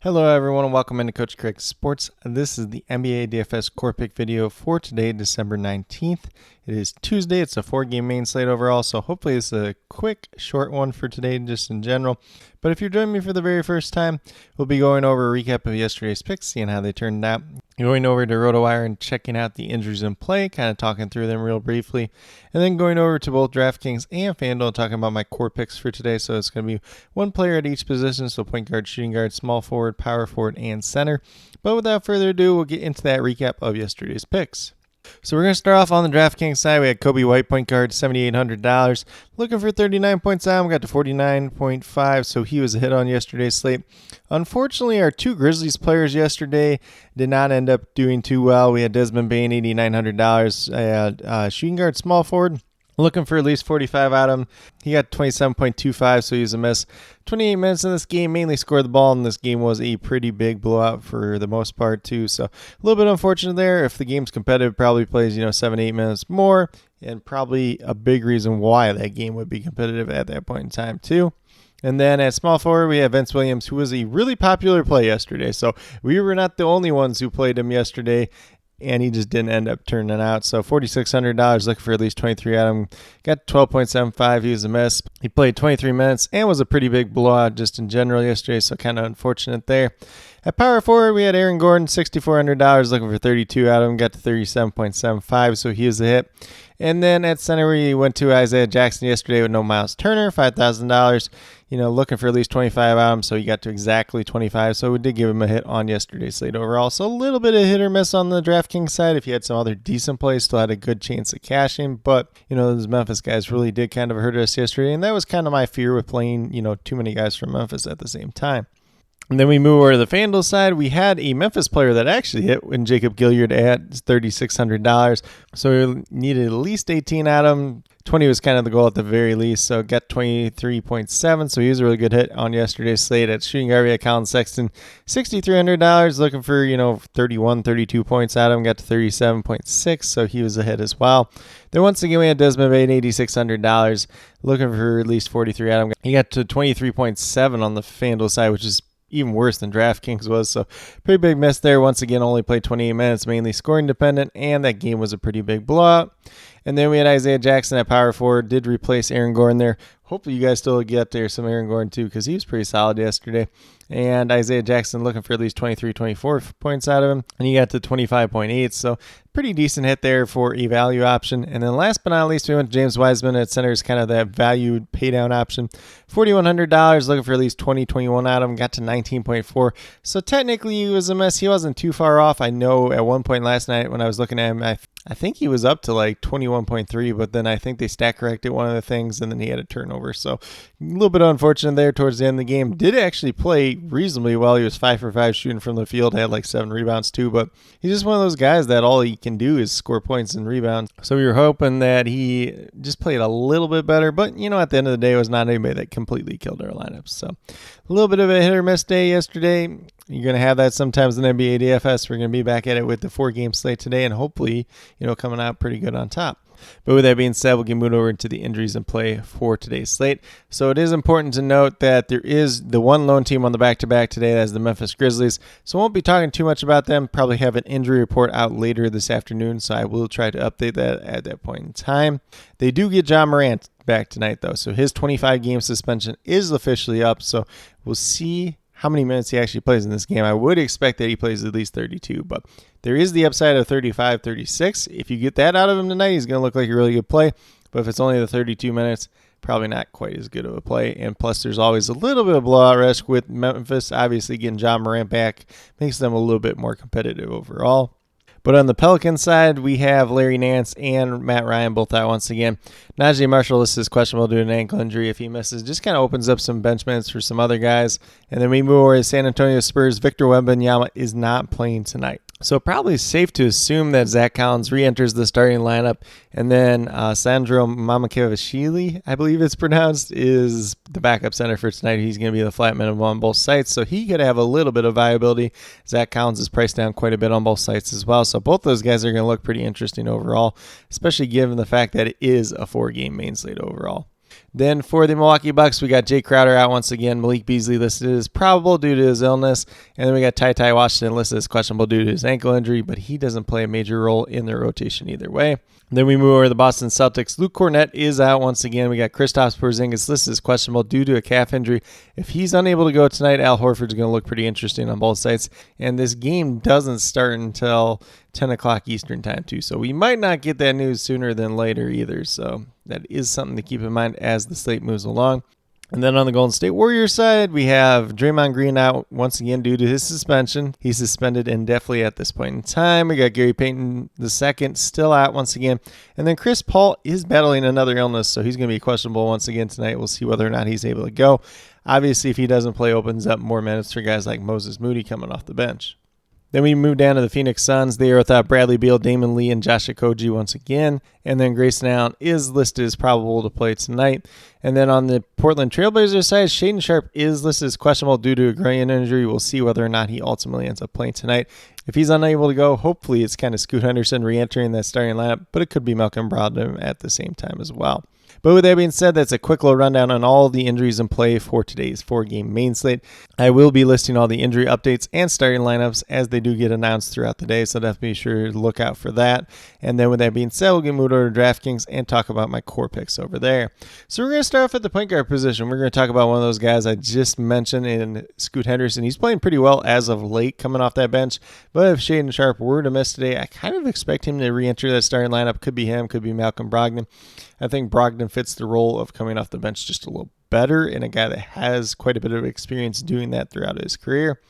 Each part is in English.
Hello everyone and welcome into Coach Craig Sports. This is the NBA DFS Core Pick video for today, December 19th. It is Tuesday. It's a 4-game main slate overall, so hopefully it's a quick, short one for today just in general. But if you're joining me for the very first time, we'll be going over a recap of yesterday's picks, seeing how they turned out. Going over to RotoWire and checking out the injuries in play, kind of talking through them real briefly. And then going over to both DraftKings and FanDuel and talking about my core picks for today. So it's going to be one player at each position, so point guard, shooting guard, small forward, power forward, and center. But without further ado, we'll get into that recap of yesterday's picks. So we're going to start off on the DraftKings side. We had Kobe White, point guard, $7,800. Looking for 39 points out. We got to 49.5, so he was a hit on yesterday's slate. Unfortunately, our two Grizzlies players yesterday did not end up doing too well. We had Desmond Bane, $8,900. Shooting guard, small forward. Looking for at least 45 out of him. He got 27.25, so he was a miss. 28 minutes in this game, mainly scored the ball, and this game was a pretty big blowout for the most part, too. So a little bit unfortunate there. If the game's competitive, probably plays, 7-8 minutes more, and probably a big reason why that game would be competitive at that point in time, too. And then at small forward, we have Vince Williams, who was a really popular play yesterday. So we were not the only ones who played him yesterday, and he just didn't end up turning out. So $4,600, looking for at least 23 out of him. Got 12.75. He was a miss. He played 23 minutes and was a pretty big blowout just in general yesterday, so kind of unfortunate there. At power forward, we had Aaron Gordon, $6,400, looking for 32 out of him. Got to 37.75, so he was a hit. And then at center, we went to Isaiah Jackson yesterday with no Miles Turner, $5,000. Looking for at least 25 out of him, so he got to exactly 25. So we did give him a hit on yesterday's slate overall. So a little bit of hit or miss on the DraftKings side. If you had some other decent plays, still had a good chance of cashing. But, those Memphis guys really did kind of hurt us yesterday. And that was kind of my fear with playing, too many guys from Memphis at the same time. And then we move over to the FanDuel side. We had a Memphis player that actually hit when Jacob Gilyard at $3,600. So we needed at least 18 out of him. 20 was kind of the goal at the very least. So got 23.7. So he was a really good hit on yesterday's slate. At shooting guard, we had Colin Sexton, $6,300. Looking for, 31, 32 points out of him. Got to 37.6. So he was a hit as well. Then once again, we had Desmond Bane, $8,600. Looking for at least 43 out of him. He got to 23.7 on the FanDuel side, which is even worse than DraftKings was, so pretty big miss there. Once again, only played 28 minutes, mainly scoring dependent, and that game was a pretty big blowout. And then we had Isaiah Jackson at power forward, did replace Aaron Gordon there. Hopefully you guys still get there some Aaron Gordon too, because he was pretty solid yesterday. And Isaiah Jackson looking for at least 23, 24 points out of him, and he got to 25.8, so pretty decent hit there for a value option. And then last but not least, we went to James Wiseman at center, is kind of that value pay down option. $4,100, looking for at least 20, 21 out of him, got to 19.4. So technically he was a mess. He wasn't too far off. I know at one point last night when I was looking at him, I think he was up to like 21.3, but then I think they stack corrected one of the things, and then he had a turnover. So a little bit unfortunate there towards the end of the game. Did actually play reasonably well. He was 5 for 5 shooting from the field, had like 7 rebounds too, but he's just one of those guys that all he can do is score points and rebounds. So we were hoping that he just played a little bit better, but at the end of the day, it was not anybody that completely killed our lineups. So a little bit of a hit or miss day yesterday. You're going to have that sometimes in NBA DFS. We're going to be back at it with the 4-game slate today, and hopefully, coming out pretty good on top. But with that being said, we'll get moved over into the injuries in play for today's slate. So it is important to note that there is the one lone team on the back-to-back today. That's the Memphis Grizzlies. So I won't be talking too much about them. Probably have an injury report out later this afternoon, so I will try to update that at that point in time. They do get John Morant back tonight, though. So his 25-game suspension is officially up. So we'll see how many minutes he actually plays in this game. I would expect that he plays at least 32, but there is the upside of 35, 36. If you get that out of him tonight, he's going to look like a really good play. But if it's only the 32 minutes, probably not quite as good of a play. And plus, there's always a little bit of blowout risk with Memphis. Obviously, getting John Morant back makes them a little bit more competitive overall. But on the Pelicans side, we have Larry Nance and Matt Ryan both out once again. Najee Marshall is questionable due to an ankle injury. If he misses, just kind of opens up some bench minutes for some other guys. And then we move over to San Antonio Spurs. Victor Wembanyama is not playing tonight. So probably safe to assume that Zach Collins re-enters the starting lineup, and then Sandro Mamakashvili, I believe it's pronounced, is the backup center for tonight. He's going to be the flat minimum on both sites, so he could have a little bit of viability. Zach Collins is priced down quite a bit on both sites as well, so both those guys are going to look pretty interesting overall, especially given the fact that it is a 4-game main slate overall. Then for the Milwaukee Bucks, we got Jay Crowder out once again. Malik Beasley listed as probable due to his illness. And then we got Ty Washington listed as questionable due to his ankle injury, but he doesn't play a major role in their rotation either way. Then we move over to the Boston Celtics. Luke Cornett is out once again. We got Kristaps Porzingis listed as questionable due to a calf injury. If he's unable to go tonight, Al Horford's going to look pretty interesting on both sides. And this game doesn't start until 10 o'clock Eastern time too. So we might not get that news sooner than later either. So that is something to keep in mind as the slate moves along. And then on the Golden State Warriors side, we have Draymond Green out once again due to his suspension. He's suspended indefinitely at this point in time. We got Gary Payton II still out once again. And then Chris Paul is battling another illness, so he's going to be questionable once again tonight. We'll see whether or not he's able to go. Obviously, if he doesn't play, opens up more minutes for guys like Moses Moody coming off the bench. Then we move down to the Phoenix Suns. They are without Bradley Beal, Damon Lee, and Josh Okogie once again. And then Grayson Allen is listed as probable to play tonight. And then on the Portland Trailblazers side, Shaedon Sharpe is listed as questionable due to a groin injury. We'll see whether or not he ultimately ends up playing tonight. If he's unable to go, hopefully it's kind of Scoot Henderson re-entering that starting lineup, but it could be Malcolm Brogdon at the same time as well. But with that being said, that's a quick little rundown on all the injuries in play for today's 4-game main slate. I will be listing all the injury updates and starting lineups as they do get announced throughout the day, so definitely be sure to look out for that. And then with that being said, we'll get moved over to DraftKings and talk about my core picks over there. So we're going to start off at the point guard position. We're going to talk about one of those guys I just mentioned in Scoot Henderson. He's playing pretty well as of late coming off that bench, but if Shaedon Sharpe were to miss today, I kind of expect him to re-enter that starting lineup. Could be him, could be Malcolm Brogdon. I think Brogdon fits the role of coming off the bench just a little better, and a guy that has quite a bit of experience doing that throughout his career.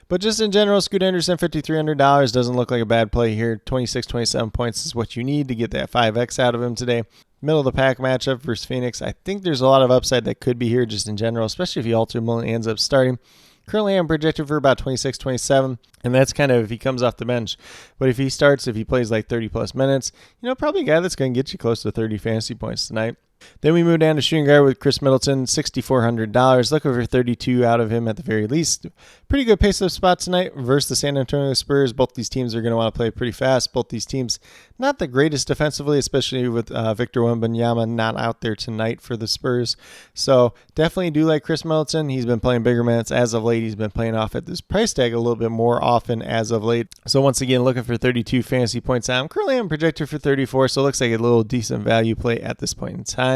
But just in general, Scoot Henderson, $5,300 doesn't look like a bad play here. 26, 27 points is what you need to get that 5X out of him today. Middle of the pack matchup versus Phoenix. I think there's a lot of upside that could be here just in general, especially if he ultimately ends up starting. Currently, I'm projected for about 26, 27, and that's kind of if he comes off the bench. But if he starts, if he plays like 30-plus minutes, probably a guy that's going to get you close to 30 fantasy points tonight. Then we move down to shooting guard with Chris Middleton, $6,400. Looking for 32 out of him at the very least. Pretty good pace-up spot tonight versus the San Antonio Spurs. Both these teams are going to want to play pretty fast. Both these teams not the greatest defensively, especially with Victor Wembanyama not out there tonight for the Spurs. So definitely do like Chris Middleton. He's been playing bigger minutes as of late. He's been playing off at this price tag a little bit more often as of late. So once again, looking for 32 fantasy points out. Currently I'm projected for 34, so it looks like a little decent value play at this point in time.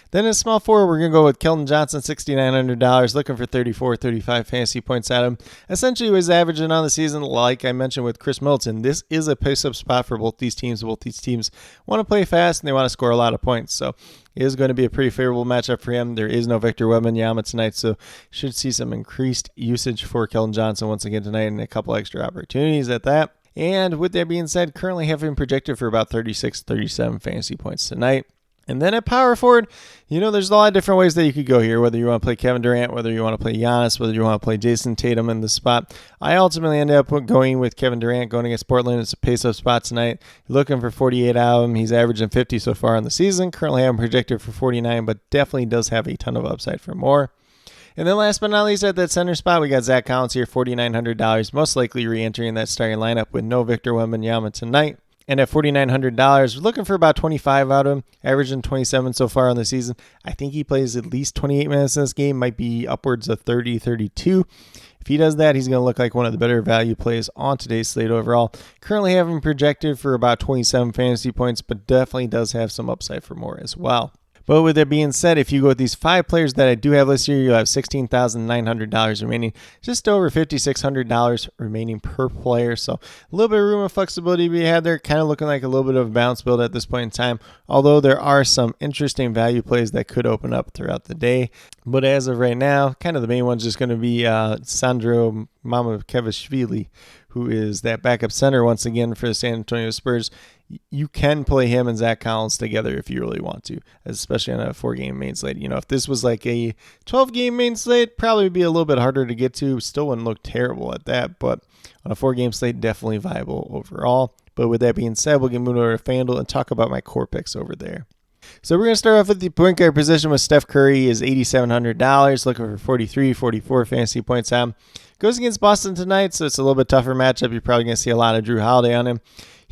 Then in small forward, we're going to go with Keldon Johnson, $6,900, looking for 34, 35 fantasy points at him. Essentially, he was averaging on the season, like I mentioned with Chris Middleton. This is a pace-up spot for both these teams. Both these teams want to play fast, and they want to score a lot of points. So it is going to be a pretty favorable matchup for him. There is no Victor Wembanyama tonight, so should see some increased usage for Keldon Johnson once again tonight and a couple extra opportunities at that. And with that being said, currently have him projected for about 36, 37 fantasy points tonight. And then at power forward, there's a lot of different ways that you could go here, whether you want to play Kevin Durant, whether you want to play Giannis, whether you want to play Jason Tatum in the spot. I ultimately ended up going with Kevin Durant going against Portland. It's a pace-up spot tonight. Looking for 48 out of him. He's averaging 50 so far in the season. Currently I'm projected for 49, but definitely does have a ton of upside for more. And then last but not least, at that center spot, we got Zach Collins here, $4,900, most likely re-entering that starting lineup with no Victor Wembanyama tonight. And at $4,900, we're looking for about 25 out of him, averaging 27 so far on the season. I think he plays at least 28 minutes in this game, might be upwards of 30, 32. If he does that, he's going to look like one of the better value plays on today's slate overall. Currently have him projected for about 27 fantasy points, but definitely does have some upside for more as well. But with that being said, if you go with these 5 players that I do have listed here, you have $16,900 remaining, just over $5,600 remaining per player. So a little bit of room of flexibility we had there, kind of looking like a little bit of a bounce build at this point in time, although there are some interesting value plays that could open up throughout the day. But as of right now, kind of the main one's just going to be Sandro Mamukevishvili, who is that backup center once again for the San Antonio Spurs. You can play him and Zach Collins together if you really want to, especially on a 4-game main slate. If this was like a 12-game main slate, probably be a little bit harder to get to. Still wouldn't look terrible at that, but on a 4-game slate, definitely viable overall. But with that being said, we'll get moved over to FanDuel and talk about my core picks over there. So we're going to start off with the point guard position with Steph Curry is $8,700, looking for 43, 44 fantasy points out. Goes against Boston tonight, so it's a little bit tougher matchup. You're probably going to see a lot of Drew Holiday on him.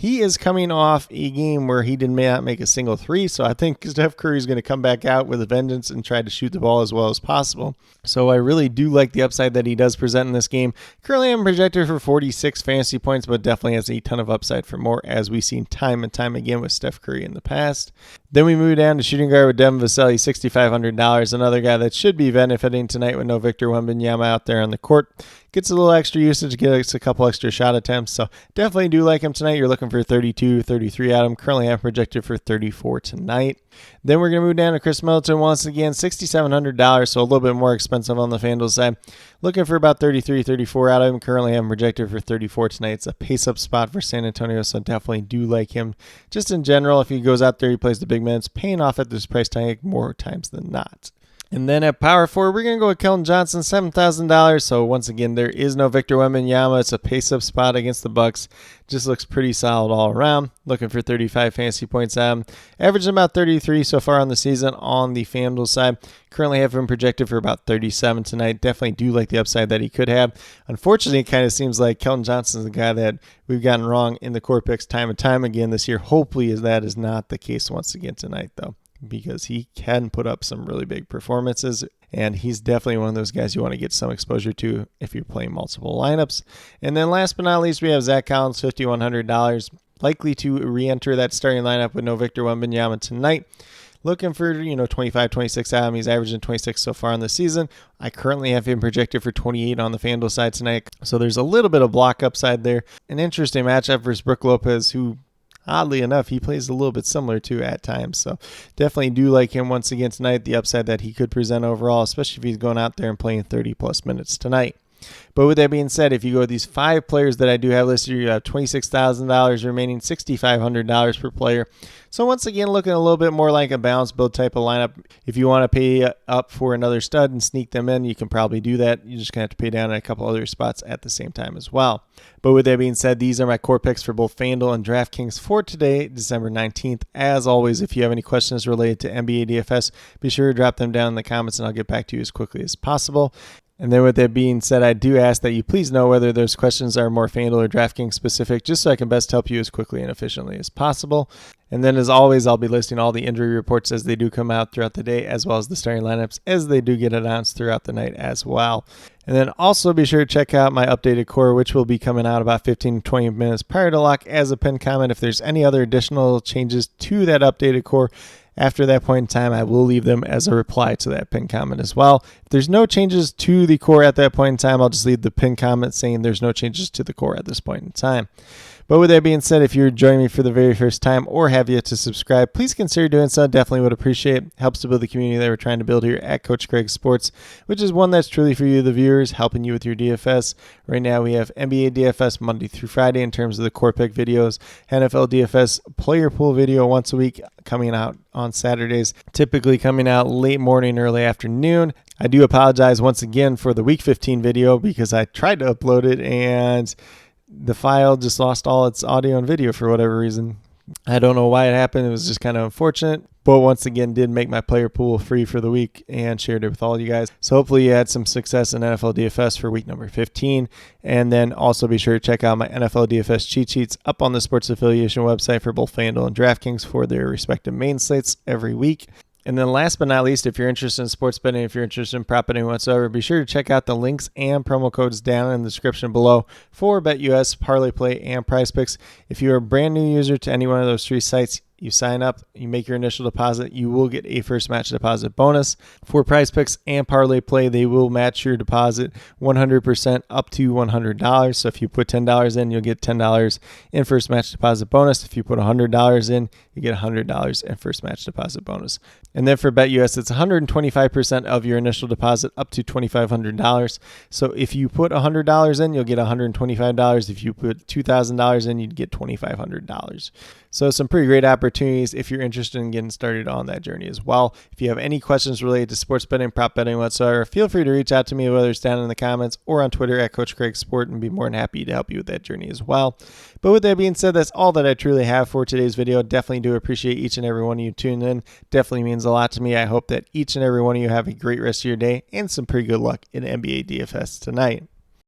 he is coming off a game where he did not make a single three, so I think Steph Curry is going to come back out with a vengeance and try to shoot the ball as well as possible. So I really do like the upside that he does present in this game. Currently I'm projected for 46 fantasy points, but definitely has a ton of upside for more, as we've seen time and time again with Steph Curry in the past. Then we move down to shooting guard with Devin Vassell, $6,500, another guy that should be benefiting tonight with no Victor Wembanyama out there on the court. Gets a little extra usage, gets a couple extra shot attempts, so definitely do like him tonight. You're looking for 32, 33 out of him. Currently I'm projected for 34 tonight. Then we're going to move down to Chris Middleton once again, $6,700, so a little bit more expensive on the FanDuel side. Looking for about 33, 34 out of him. Currently I'm projected for 34 tonight. It's a pace-up spot for San Antonio, so definitely do like him. Just in general, if he goes out there, he plays the big minutes, paying off at this price tag more times than not. And then at power forward, we're going to go with Keldon Johnson, $7,000. So once again, there is no Victor Wembanyama. It's a pace-up spot against the Bucks. Just looks pretty solid all around. Looking for 35 fantasy points out of him. Averaging about 33 so far on the season on the FanDuel side. Currently have him projected for about 37 tonight. Definitely do like the upside that he could have. Unfortunately, it kind of seems like Keldon Johnson is the guy that we've gotten wrong in the core picks time and time again this year. Hopefully that is not the case once again tonight, though, because he can put up some really big performances, and he's definitely one of those guys you want to get some exposure to if you're playing multiple lineups. And then last but not least, we have Zach Collins, $5,100, likely to re-enter that starting lineup with no Victor Wembanyama tonight. Looking for, 25, 26 out of him. He's averaging 26 so far in the season. I currently have him projected for 28 on the FanDuel side tonight, so there's a little bit of block upside there. An interesting matchup versus Brook Lopez, who oddly enough, he plays a little bit similar to at times. So definitely do like him once again tonight, the upside that he could present overall, especially if he's going out there and playing 30-plus minutes tonight. But with that being said, if you go with these 5 players that I do have listed, you have $26,000 remaining, $6,500 per player. So once again, looking a little bit more like a balanced build type of lineup. If you want to pay up for another stud and sneak them in, you can probably do that. You're just going to have to pay down at a couple other spots at the same time as well. But with that being said, these are my core picks for both FanDuel and DraftKings for today, December 19th. As always, if you have any questions related to NBA DFS, be sure to drop them down in the comments and I'll get back to you as quickly as possible. And then with that being said, I do ask that you please know whether those questions are more FanDuel or DraftKings specific, just so I can best help you as quickly and efficiently as possible. And then as always, I'll be listing all the injury reports as they do come out throughout the day, as well as the starting lineups as they do get announced throughout the night as well. And then also be sure to check out my updated core, which will be coming out about 15 to 20 minutes prior to lock as a pinned comment. If there's any other additional changes to that updated core, after that point in time, I will leave them as a reply to that pinned comment as well. If there's no changes to the core at that point in time, I'll just leave the pinned comment saying there's no changes to the core at this point in time. But with that being said, if you're joining me for the very first time or have yet to subscribe, please consider doing so. Definitely would appreciate it. Helps to build the community that we're trying to build here at Coach Craig Sports, which is one that's truly for you, the viewers, helping you with your DFS. Right now we have NBA DFS Monday through Friday in terms of the core pick videos, NFL DFS player pool video once a week coming out on Saturdays, typically coming out late morning, early afternoon. I do apologize once again for the week 15 video because I tried to upload it and the file just lost all its audio and video for whatever reason. I don't know why it happened. It was just kind of unfortunate. But once again, did make my player pool free for the week and shared it with all you guys. So hopefully you had some success in NFL DFS for week number 15. And then also be sure to check out my NFL DFS cheat sheets up on the Sports Affiliation website for both FanDuel and DraftKings for their respective main slates every week. And then last but not least, if you're interested in sports betting, if you're interested in prop betting whatsoever, be sure to check out the links and promo codes down in the description below for BetUS, Parlay Play, and Prize Picks. If you're a brand new user to any one of those 3 sites, you sign up, you make your initial deposit, you will get a first match deposit bonus. For Prize Picks and Parlay Play, they will match your deposit 100% up to $100. So if you put $10 in, you'll get $10 in first match deposit bonus. If you put $100 in, you get $100 in first match deposit bonus. And then for BetUS, it's 125% of your initial deposit up to $2,500. So if you put $100 in, you'll get $125. If you put $2,000 in, you'd get $2,500. So some pretty great opportunities if you're interested in getting started on that journey as well. If you have any questions related to sports betting, prop betting whatsoever, feel free to reach out to me, whether it's down in the comments or on Twitter at Coach Craig Sport, and be more than happy to help you with that journey as well. But with that being said, that's all that I truly have for today's video. Definitely do appreciate each and every one of you tuning in. Definitely means a lot to me. I hope that each and every one of you have a great rest of your day and some pretty good luck in NBA DFS tonight.